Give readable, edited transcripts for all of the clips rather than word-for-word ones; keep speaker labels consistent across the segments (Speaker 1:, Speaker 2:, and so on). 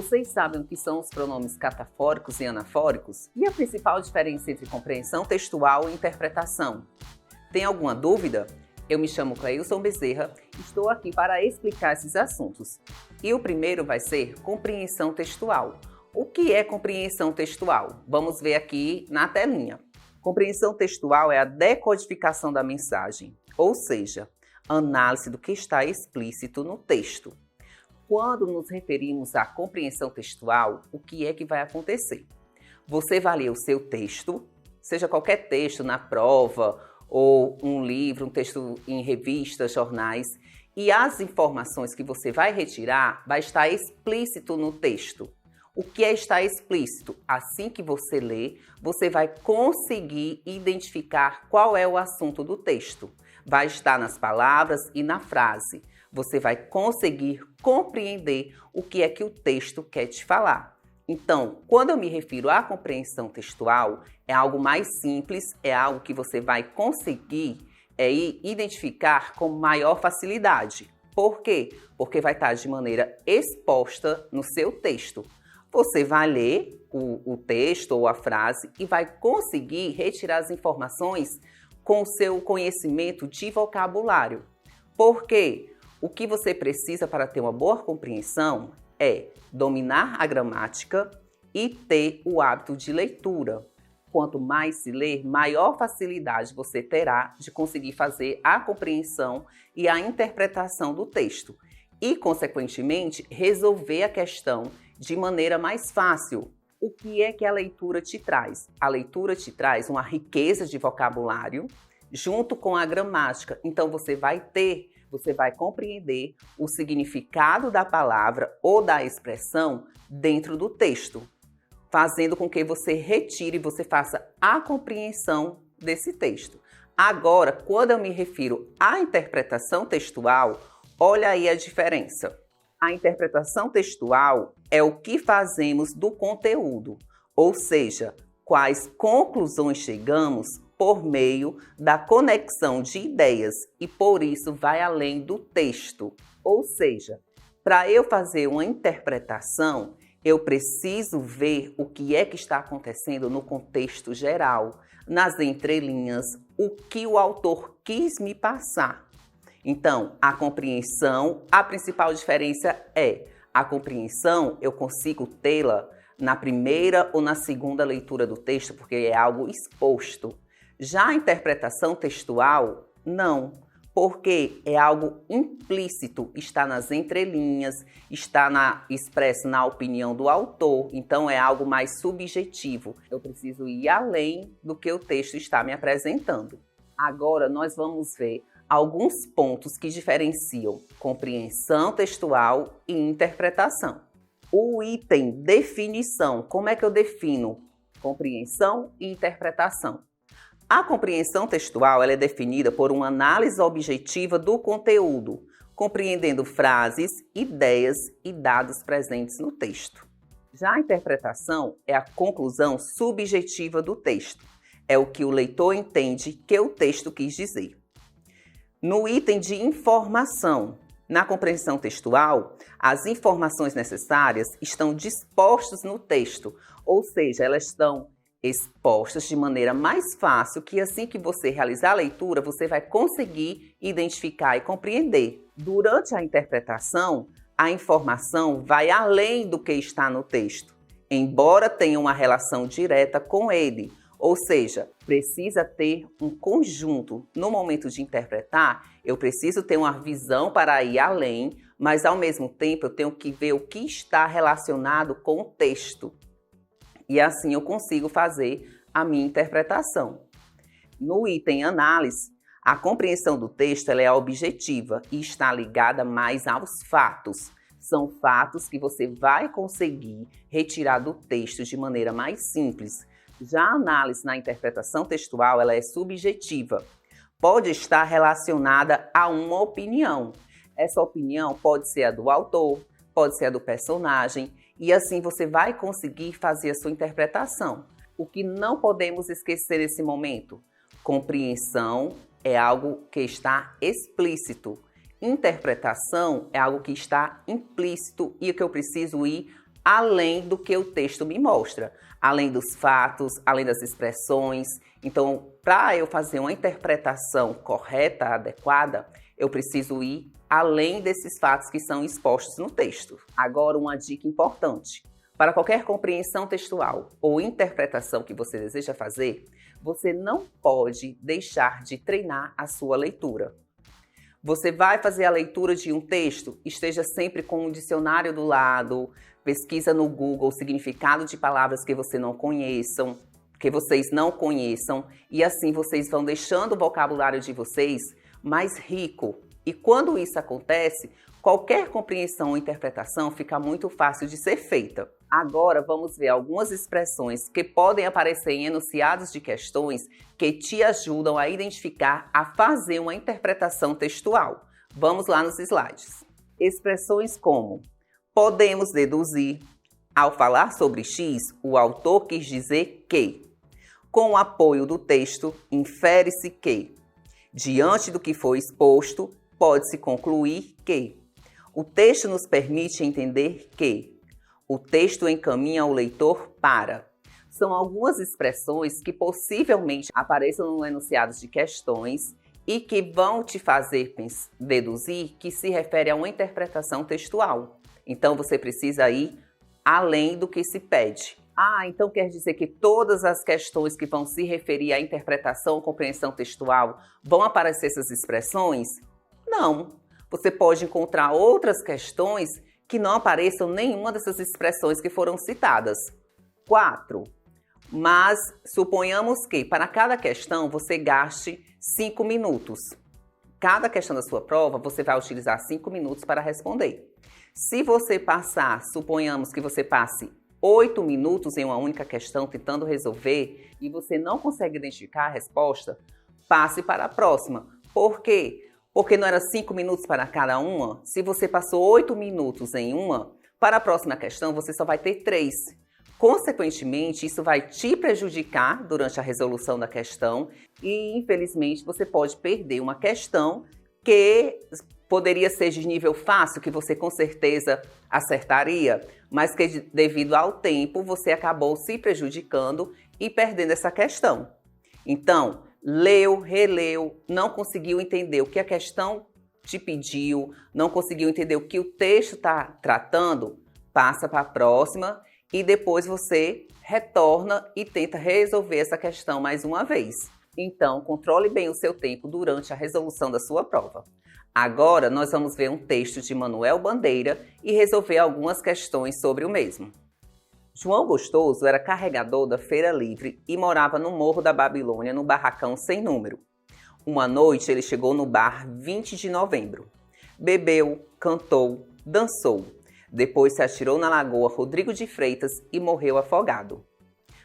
Speaker 1: Vocês sabem o que são os pronomes catafóricos e anafóricos? E a principal diferença entre compreensão textual e interpretação? Tem alguma dúvida? Eu me chamo Cleilson Bezerra e estou aqui para explicar esses assuntos. E o primeiro vai ser compreensão textual. O que é compreensão textual? Vamos ver aqui na telinha. Compreensão textual é a decodificação da mensagem, ou seja, análise do que está explícito no texto. Quando nos referimos à compreensão textual, o que é que vai acontecer? Você vai ler o seu texto, seja qualquer texto na prova, ou um livro, um texto em revistas, jornais, e as informações que você vai retirar vai estar explícito no texto. O que é estar explícito? Assim que você lê, você vai conseguir identificar qual é o assunto do texto. Vai estar nas palavras e na frase. Você vai conseguir compreender o que é que o texto quer te falar. Então, quando eu me refiro à compreensão textual, é algo mais simples, é algo que você vai conseguir identificar com maior facilidade. Por quê? Porque vai estar de maneira exposta no seu texto. Você vai ler o texto ou a frase e vai conseguir retirar as informações com o seu conhecimento de vocabulário. Por quê? O que você precisa para ter uma boa compreensão é dominar a gramática e ter o hábito de leitura. Quanto mais se ler, maior facilidade você terá de conseguir fazer a compreensão e a interpretação do texto e, consequentemente, resolver a questão de maneira mais fácil. O que é que a leitura te traz? A leitura te traz uma riqueza de vocabulário junto com a gramática. Então, você vai compreender o significado da palavra ou da expressão dentro do texto, fazendo com que você retire e você faça a compreensão desse texto. Agora, quando eu me refiro à interpretação textual, olha aí a diferença. A interpretação textual é o que fazemos do conteúdo, ou seja, quais conclusões chegamos por meio da conexão de ideias e por isso vai além do texto. Ou seja, para eu fazer uma interpretação, eu preciso ver o que é que está acontecendo no contexto geral, nas entrelinhas, o que o autor quis me passar. Então, a compreensão, a principal diferença é a compreensão, eu consigo tê-la na primeira ou na segunda leitura do texto, porque é algo exposto. Já a interpretação textual, não, porque é algo implícito, está nas entrelinhas, está expresso na opinião do autor, então é algo mais subjetivo. Eu preciso ir além do que o texto está me apresentando. Agora nós vamos ver alguns pontos que diferenciam compreensão textual e interpretação. O item definição, como é que eu defino compreensão e interpretação? A compreensão textual ela é definida por uma análise objetiva do conteúdo, compreendendo frases, ideias e dados presentes no texto. Já a interpretação é a conclusão subjetiva do texto, é o que o leitor entende que o texto quis dizer. No item de informação, na compreensão textual, as informações necessárias estão dispostas no texto, ou seja, elas estão expostas de maneira mais fácil, que assim que você realizar a leitura, você vai conseguir identificar e compreender. Durante a interpretação, a informação vai além do que está no texto, embora tenha uma relação direta com ele. Ou seja, precisa ter um conjunto. No momento de interpretar, eu preciso ter uma visão para ir além, mas ao mesmo tempo eu tenho que ver o que está relacionado com o texto. E assim eu consigo fazer a minha interpretação. No item análise, a compreensão do texto ela é objetiva e está ligada mais aos fatos. São fatos que você vai conseguir retirar do texto de maneira mais simples. Já a análise na interpretação textual ela é subjetiva. Pode estar relacionada a uma opinião. Essa opinião pode ser a do autor, pode ser a do personagem, e assim você vai conseguir fazer a sua interpretação. O que não podemos esquecer nesse momento? Compreensão é algo que está explícito. Interpretação é algo que está implícito e que eu preciso ir além do que o texto me mostra, além dos fatos, além das expressões. Então, para eu fazer uma interpretação correta, adequada, eu preciso ir além desses fatos que são expostos no texto. Agora, uma dica importante. Para qualquer compreensão textual ou interpretação que você deseja fazer, você não pode deixar de treinar a sua leitura. Você vai fazer a leitura de um texto, esteja sempre com um dicionário do lado, pesquisa no Google o significado de palavras que vocês não conheçam, e assim vocês vão deixando o vocabulário de vocês mais rico. E quando isso acontece, qualquer compreensão ou interpretação fica muito fácil de ser feita. Agora vamos ver algumas expressões que podem aparecer em enunciados de questões que te ajudam a identificar, a fazer uma interpretação textual. Vamos lá nos slides. Expressões como: podemos deduzir, ao falar sobre X, o autor quis dizer que. Com o apoio do texto, infere-se que. Diante do que foi exposto, pode-se concluir que. O texto nos permite entender que. O texto encaminha o leitor para. São algumas expressões que possivelmente apareçam no enunciado de questões e que vão te fazer deduzir que se refere a uma interpretação textual. Então você precisa ir além do que se pede. Então quer dizer que todas as questões que vão se referir à interpretação ou compreensão textual vão aparecer essas expressões? Não. Você pode encontrar outras questões que não apareçam nenhuma dessas expressões que foram citadas. 4. Mas suponhamos que para cada questão você gaste 5 minutos. Cada questão da sua prova você vai utilizar 5 minutos para responder. Se você passar, suponhamos que você passe 8 minutos em uma única questão tentando resolver e você não consegue identificar a resposta, passe para a próxima. Por quê? Porque não era 5 minutos para cada uma? Se você passou 8 minutos em uma, para a próxima questão você só vai ter 3. Consequentemente, isso vai te prejudicar durante a resolução da questão e, infelizmente, você pode perder uma questão que poderia ser de nível fácil, que você com certeza acertaria, mas que devido ao tempo você acabou se prejudicando e perdendo essa questão. Então, leu, releu, não conseguiu entender o que a questão te pediu, não conseguiu entender o que o texto está tratando, passa para a próxima e depois você retorna e tenta resolver essa questão mais uma vez. Então, controle bem o seu tempo durante a resolução da sua prova. Agora, nós vamos ver um texto de Manuel Bandeira e resolver algumas questões sobre o mesmo. João Gostoso era carregador da Feira Livre e morava no Morro da Babilônia, no barracão sem número. Uma noite, ele chegou no bar 20 de novembro. Bebeu, cantou, dançou. Depois se atirou na Lagoa Rodrigo de Freitas e morreu afogado.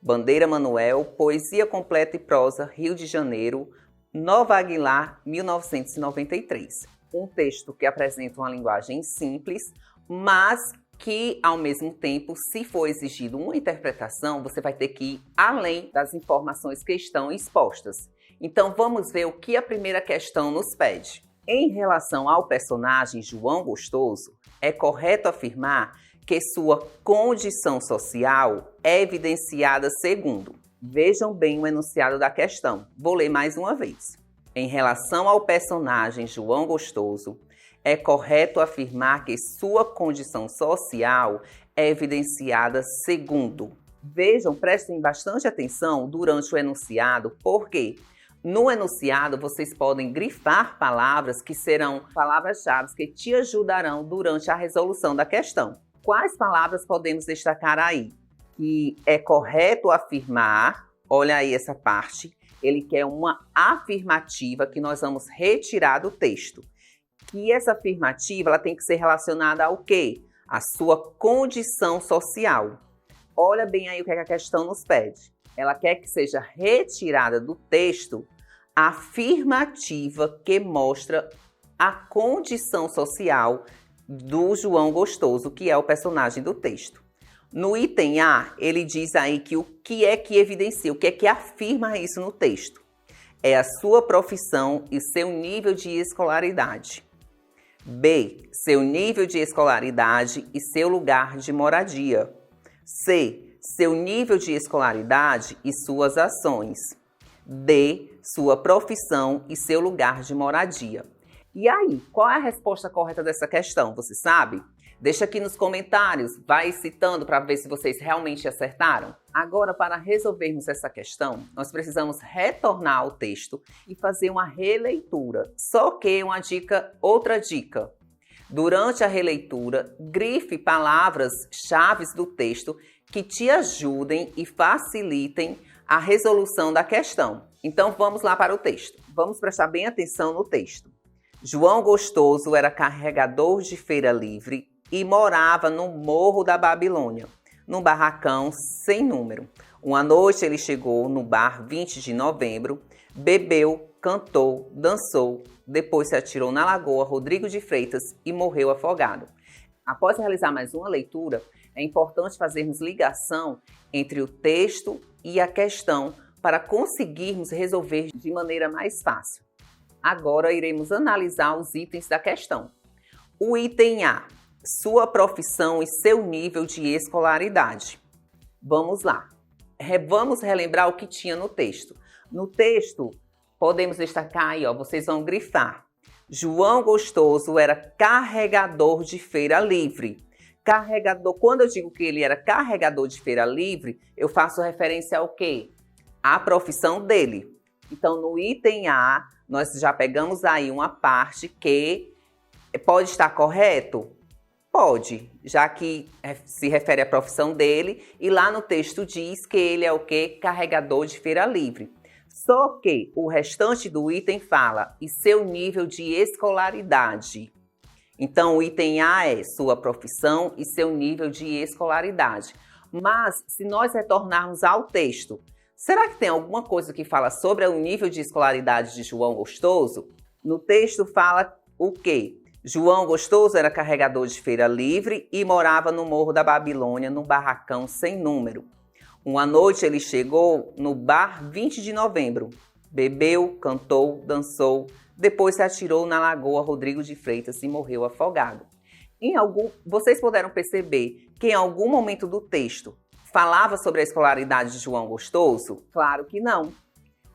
Speaker 1: Bandeira Manuel, Poesia Completa e Prosa, Rio de Janeiro, Nova Aguilar, 1993. Um texto que apresenta uma linguagem simples, mas que, ao mesmo tempo, se for exigido uma interpretação, você vai ter que ir além das informações que estão expostas. Então, vamos ver o que a primeira questão nos pede. Em relação ao personagem João Gostoso, é correto afirmar que sua condição social é evidenciada segundo. Vejam bem o enunciado da questão. Vou ler mais uma vez. Em relação ao personagem João Gostoso, é correto afirmar que sua condição social é evidenciada segundo. Vejam, prestem bastante atenção durante o enunciado, porque no enunciado vocês podem grifar palavras que serão palavras-chave que te ajudarão durante a resolução da questão. Quais palavras podemos destacar aí? Que é correto afirmar, olha aí essa parte, ele quer uma afirmativa que nós vamos retirar do texto. Que essa afirmativa ela tem que ser relacionada ao quê? A sua condição social. Olha bem aí o que a questão nos pede. Ela quer que seja retirada do texto a afirmativa que mostra a condição social do João Gostoso, que é o personagem do texto. No item A, ele diz aí que o que é que evidencia, o que é que afirma isso no texto. É a sua profissão e seu nível de escolaridade. B. Seu nível de escolaridade e seu lugar de moradia. C. Seu nível de escolaridade e suas ações. D. Sua profissão e seu lugar de moradia. E aí, qual é a resposta correta dessa questão? Você sabe? Deixa aqui nos comentários, vai citando para ver se vocês realmente acertaram. Agora, para resolvermos essa questão, nós precisamos retornar ao texto e fazer uma releitura. Só que outra dica. Durante a releitura, grife palavras-chave do texto que te ajudem e facilitem a resolução da questão. Então, vamos lá para o texto. Vamos prestar bem atenção no texto. João Gostoso era carregador de feira livre e morava no Morro da Babilônia, num barracão sem número. Uma noite ele chegou no bar 20 de novembro, bebeu, cantou, dançou, depois se atirou na Lagoa Rodrigo de Freitas e morreu afogado. Após realizar mais uma leitura, é importante fazermos ligação entre o texto e a questão para conseguirmos resolver de maneira mais fácil. Agora iremos analisar os itens da questão. O item A, sua profissão e seu nível de escolaridade. Vamos lá. Vamos relembrar o que tinha no texto. No texto, podemos destacar aí, vocês vão grifar. João Gostoso era carregador de feira livre. Carregador, quando eu digo que ele era carregador de feira livre, eu faço referência ao quê? À profissão dele. Então, no item A, nós já pegamos aí uma parte que pode estar correto? Pode, já que se refere à profissão dele e lá no texto diz que ele é o quê? Carregador de feira livre. Só que o restante do item fala e seu nível de escolaridade. Então, o item A é sua profissão e seu nível de escolaridade. Mas, se nós retornarmos ao texto, será que tem alguma coisa que fala sobre o nível de escolaridade de João Gostoso? No texto fala o quê? João Gostoso era carregador de feira livre e morava no Morro da Babilônia, num barracão sem número. Uma noite ele chegou no bar 20 de novembro. Bebeu, cantou, dançou, depois se atirou na Lagoa Rodrigo de Freitas e morreu afogado. Vocês puderam perceber que em algum momento do texto falava sobre a escolaridade de João Gostoso? Claro que não.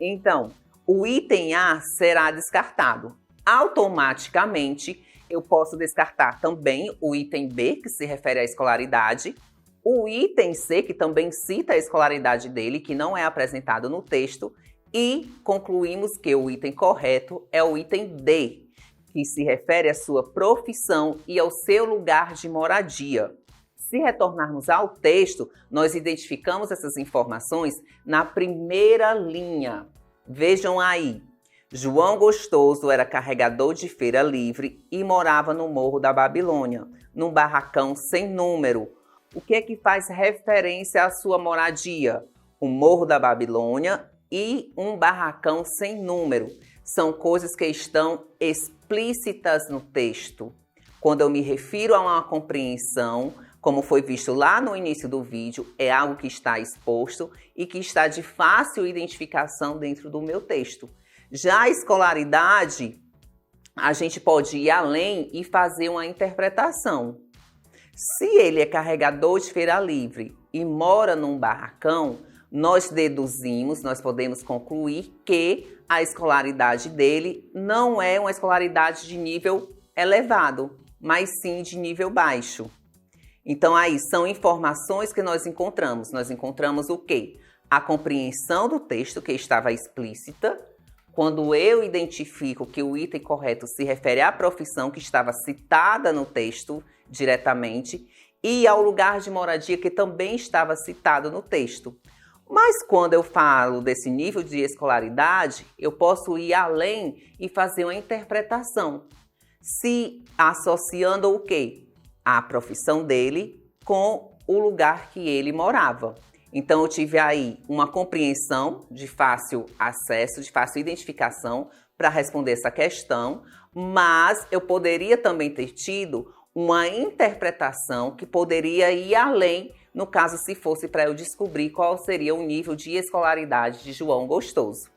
Speaker 1: Então, o item A será descartado. Automaticamente, eu posso descartar também o item B, que se refere à escolaridade, o item C, que também cita a escolaridade dele, que não é apresentado no texto, e concluímos que o item correto é o item D, que se refere à sua profissão e ao seu lugar de moradia. Se retornarmos ao texto, nós identificamos essas informações na primeira linha. Vejam aí. João Gostoso era carregador de feira livre e morava no Morro da Babilônia, num barracão sem número. O que é que faz referência à sua moradia? O Morro da Babilônia e um barracão sem número. São coisas que estão explícitas no texto. Quando eu me refiro a uma compreensão, como foi visto lá no início do vídeo, é algo que está exposto e que está de fácil identificação dentro do meu texto. Já a escolaridade, a gente pode ir além e fazer uma interpretação. Se ele é carregador de feira livre e mora num barracão, nós podemos concluir que a escolaridade dele não é uma escolaridade de nível elevado, mas sim de nível baixo. Então, aí são informações que nós encontramos. Nós encontramos o quê? A compreensão do texto que estava explícita. Quando eu identifico que o item correto se refere à profissão que estava citada no texto diretamente e ao lugar de moradia que também estava citado no texto. Mas quando eu falo desse nível de escolaridade, eu posso ir além e fazer uma interpretação. Se associando o quê? A profissão dele com o lugar que ele morava. Então, eu tive aí uma compreensão de fácil acesso, de fácil identificação para responder essa questão, mas eu poderia também ter tido uma interpretação que poderia ir além, no caso se fosse para eu descobrir qual seria o nível de escolaridade de João Gostoso.